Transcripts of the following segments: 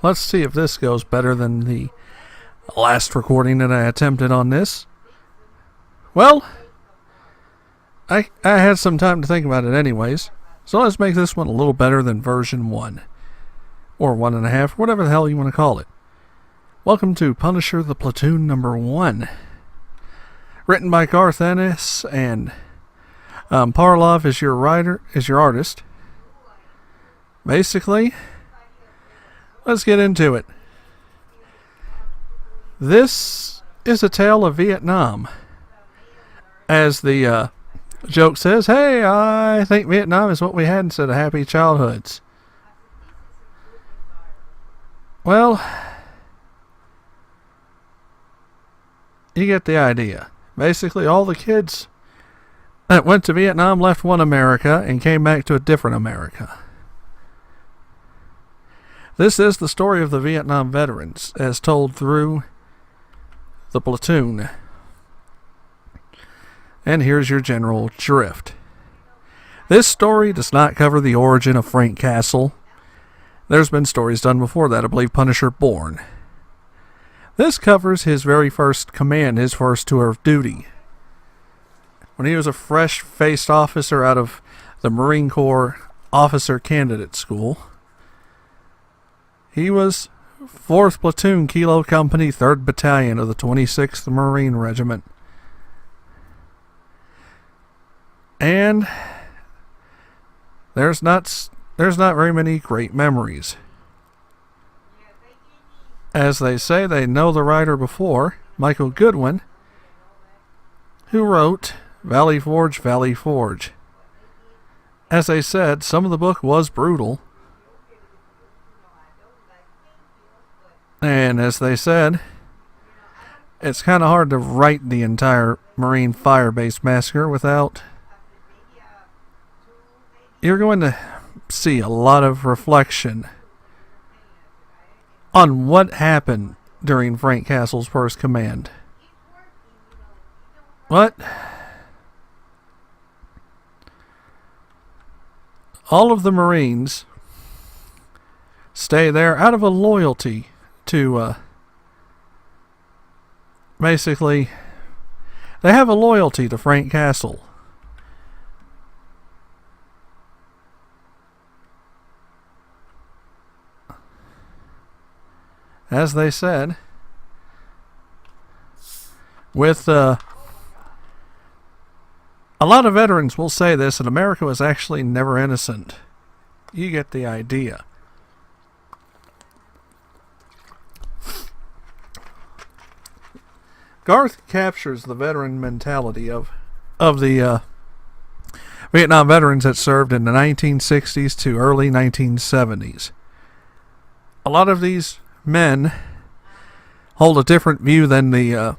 let's see if this goes better than the last recording that I attempted on this. Well, I had some time to think about it anyways, so let's make this one a little better than version 1. Or 1.5, whatever the hell you want to call it. Welcome to Punisher the Platoon number 1. Written by Garth Ennis, and Parlov is your artist. Basically, let's get into it. This is a tale of Vietnam. As the joke says, hey, I think Vietnam is what we had instead of happy childhoods. Well, you get the idea. Basically, all the kids that went to Vietnam left one America and came back to a different America. This is the story of the Vietnam veterans, as told through the Platoon. And here's your general drift. This story does not cover the origin of Frank Castle. There's been stories done before that, I believe Punisher Born. This covers his very first command, his first tour of duty. When he was a fresh-faced officer out of the Marine Corps Officer Candidate School. He was 4th Platoon Kilo Company, 3rd Battalion of the 26th Marine Regiment. And there's not very many great memories. As they say, they know the writer before, Michael Goodwin, who wrote Valley Forge, Valley Forge. As they said, some of the book was brutal. And as they said, it's kind of hard to write the entire Marine Fire Base Massacre without... You're going to see a lot of reflection on what happened during Frank Castle's first command. What? All of the Marines stay there out of a loyalty to, basically, they have a loyalty to Frank Castle. As they said, with a lot of veterans will say this, that America was actually never innocent. You get the idea. Garth captures the veteran mentality of the Vietnam veterans that served in the 1960s to early 1970s. A lot of these men hold a different view than the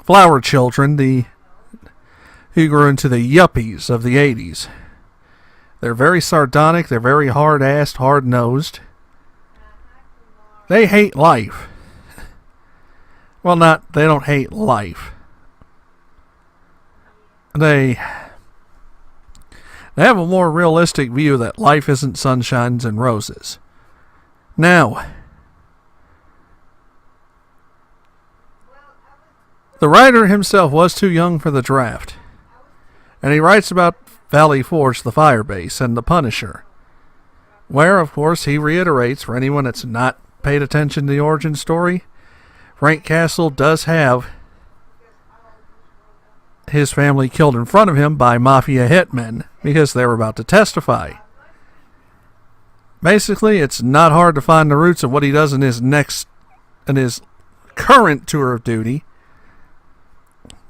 flower children, who grew into the yuppies of the 80s. They're very sardonic, they're very hard-assed, hard-nosed. They hate life. Well, they don't hate life. They have a more realistic view that life isn't sunshines and roses. Now, the writer himself was too young for the draft, and he writes about Valley Forge, the fire base, and the Punisher, where, of course, he reiterates, for anyone that's not paid attention to the origin story, Frank Castle does have his family killed in front of him by mafia hitmen because they were about to testify. Basically, it's not hard to find the roots of what he does in his current tour of duty,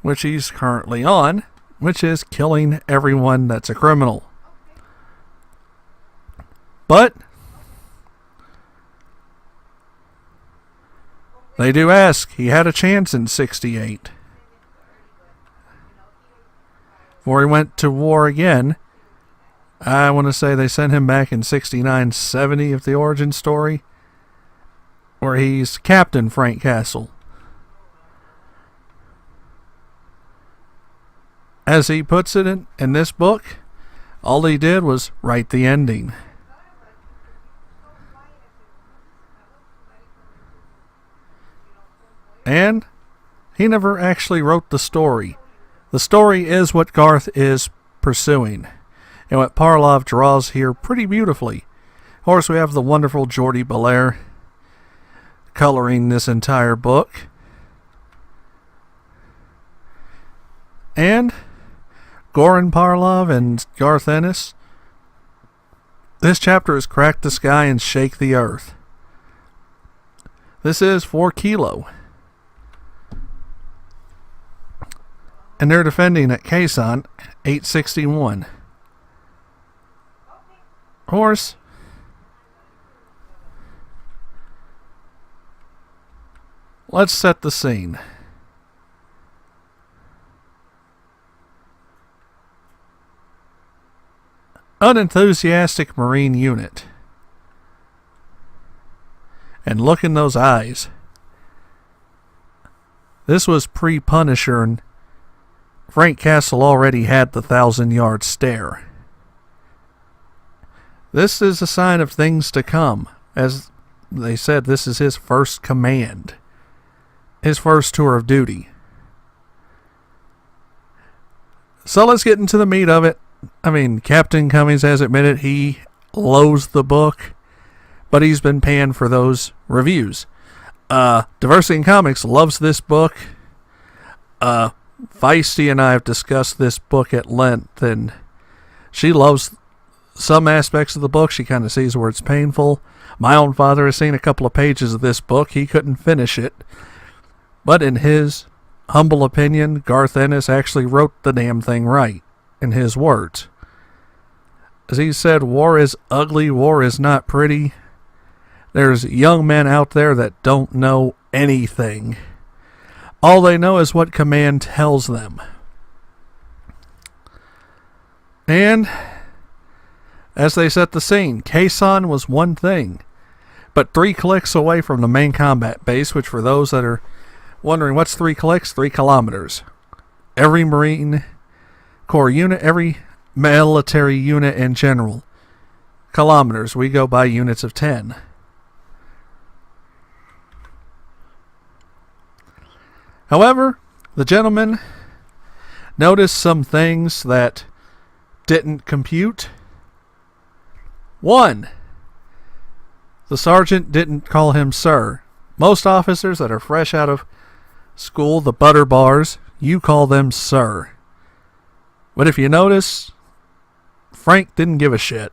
which he's currently on, which is killing everyone that's a criminal. But they do ask, he had a chance in 68. Before he went to war again, I want to say they sent him back in 69, 70 of the origin story, where he's Captain Frank Castle. As he puts it in this book, all he did was write the ending. And he never actually wrote the story. The story is what Garth is pursuing, and what Parlov draws here pretty beautifully. Of course, we have the wonderful Jordi Belair coloring this entire book. And Goran Parlov and Garth Ennis. This chapter is Crack the Sky and Shake the Earth. This is 4 Kilo. And they're defending at Khe Sahn, 861. Horse. Let's set the scene. Unenthusiastic Marine unit. And look in those eyes. This was pre-Punisher, and Frank Castle already had the 1,000-yard stare. This is a sign of things to come. As they said, this is his first command. His first tour of duty. So let's get into the meat of it. I mean, Captain Cummings has admitted he loathes the book, but he's been panned for those reviews. Diversity in Comics loves this book. Feisty and I have discussed this book at length, and she loves some aspects of the book. She kind of sees where it's painful. My own father has seen a couple of pages of this book. He couldn't finish it. But in his humble opinion, Garth Ennis actually wrote the damn thing right, in his words. As he said, war is ugly, war is not pretty. There's young men out there that don't know anything. All they know is what command tells them. And as they set the scene, Khe Sahn was one thing, but 3 clicks away from the main combat base, which for those that are wondering what's 3 clicks, 3 kilometers. Every Marine Corps unit, every military unit in general. Kilometers, we go by units of 10. However, the gentleman noticed some things that didn't compute. 1. The sergeant didn't call him sir. Most officers that are fresh out of school, the butter bars, you call them sir. But if you notice, Frank didn't give a shit.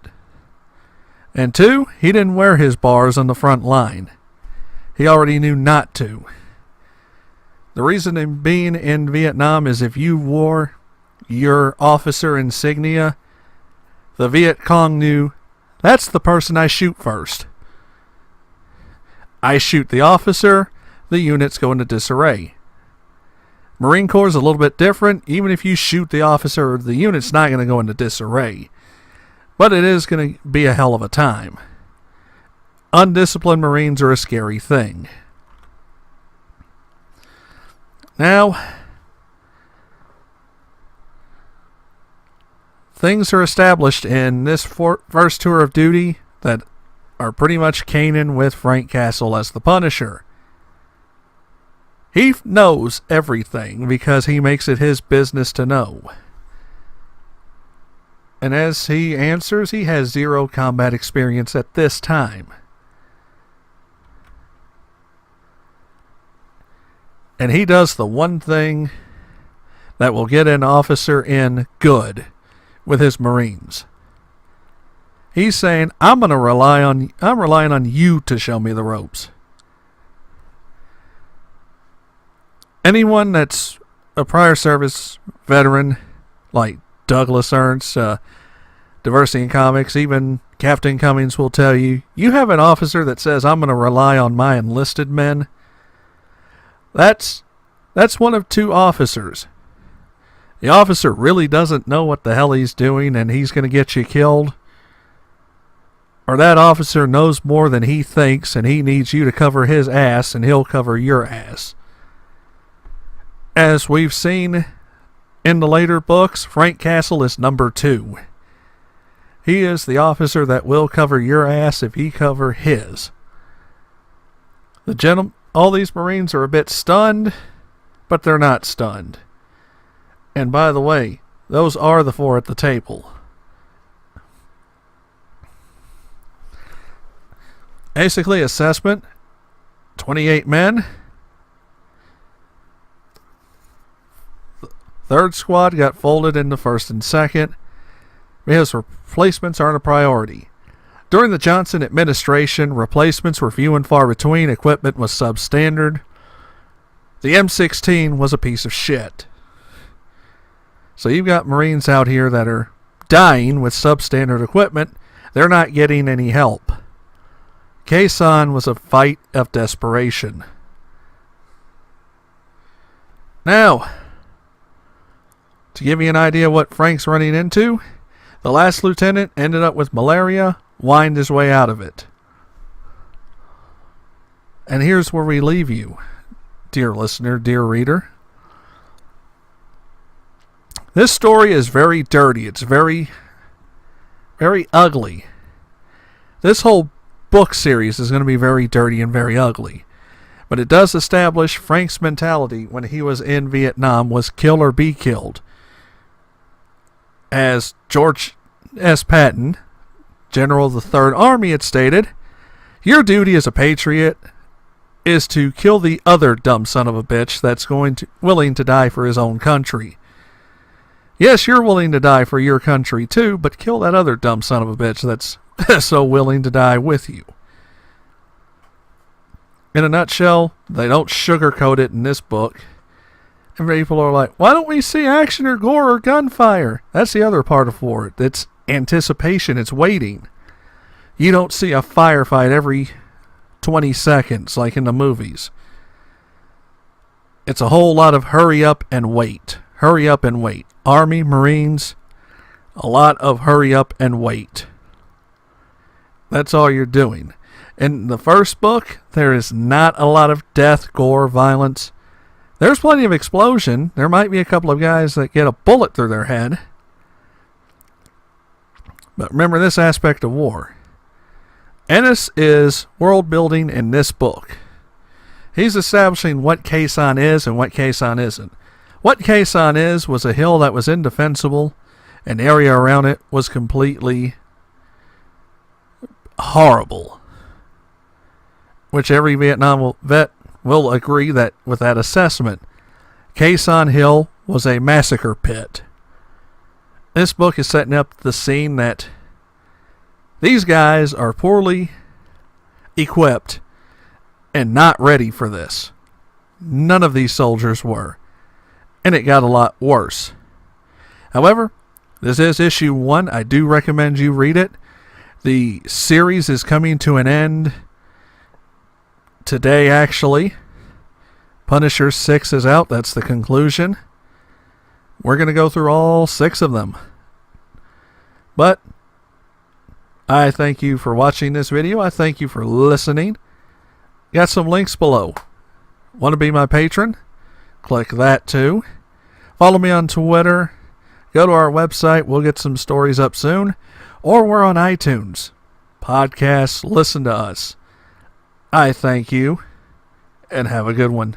And 2, he didn't wear his bars on the front line. He already knew not to. The reason being in Vietnam is if you wore your officer insignia, the Viet Cong knew, that's the person I shoot first. I shoot the officer, the units go into disarray. Marine Corps is a little bit different. Even if you shoot the officer, the unit's not going to go into disarray. But it is going to be a hell of a time. Undisciplined Marines are a scary thing. Now, things are established in this first tour of duty that are pretty much canon with Frank Castle as the Punisher. He knows everything because he makes it his business to know. And as he answers, he has 0 combat experience at this time. And he does the one thing that will get an officer in good with his Marines. He's saying, I'm relying on you to show me the ropes. Anyone that's a prior service veteran, like Douglas Ernst, Diversity in Comics, even Captain Cummings will tell you, you have an officer that says, I'm going to rely on my enlisted men. That's one of 2 officers. The officer really doesn't know what the hell he's doing and he's going to get you killed. Or that officer knows more than he thinks and he needs you to cover his ass and he'll cover your ass. As we've seen in the later books, Frank Castle is number 2. He is the officer that will cover your ass if he cover his. The gentleman, all these Marines are a bit stunned, but they're not stunned. And by the way, those are the four at the table. Basically, assessment, 28 men. Third squad got folded into first and second because replacements aren't a priority. During the Johnson administration, replacements were few and far between. Equipment was substandard. The M16 was a piece of shit. So you've got Marines out here that are dying with substandard equipment. They're not getting any help. Khe Sahn was a fight of desperation. Now, to give you an idea what Frank's running into, the last lieutenant ended up with malaria, whined his way out of it. And here's where we leave you, dear listener, dear reader. This story is very dirty. It's very, very ugly. This whole book series is going to be very dirty and very ugly. But it does establish Frank's mentality when he was in Vietnam was kill or be killed. As George S. Patton, General of the Third Army, had stated, your duty as a patriot is to kill the other dumb son of a bitch that's willing to die for his own country. Yes, you're willing to die for your country too, but kill that other dumb son of a bitch that's so willing to die with you. In a nutshell, they don't sugarcoat it in this book. And people are like, why don't we see action or gore or gunfire? That's the other part of war. It's anticipation. It's waiting. You don't see a firefight every 20 seconds like in the movies. It's a whole lot of hurry up and wait. Hurry up and wait. Army, Marines, a lot of hurry up and wait. That's all you're doing. In the first book, there is not a lot of death, gore, violence. There's plenty of explosion. There might be a couple of guys that get a bullet through their head. But remember this aspect of war. Ennis is world building in this book. He's establishing what Khe Sahn is and what Khe Sahn isn't. What Khe Sahn is was a hill that was indefensible. An area around it was completely horrible. Which every Vietnam vet will agree that with that assessment, Khe Sahn Hill was a massacre pit. This book is setting up the scene that these guys are poorly equipped and not ready for this. None of these soldiers were. And it got a lot worse. However, this is issue 1. I do recommend you read it. The series is coming to an end today, actually. Punisher 6 is out. That's the conclusion. We're going to go through all 6 of them. But I thank you for watching this video. I thank you for listening. Got some links below. Want to be my patron? Click that too. Follow me on Twitter. Go to our website. We'll get some stories up soon. Or we're on iTunes. Podcasts. Listen to us. I thank you. And have a good one.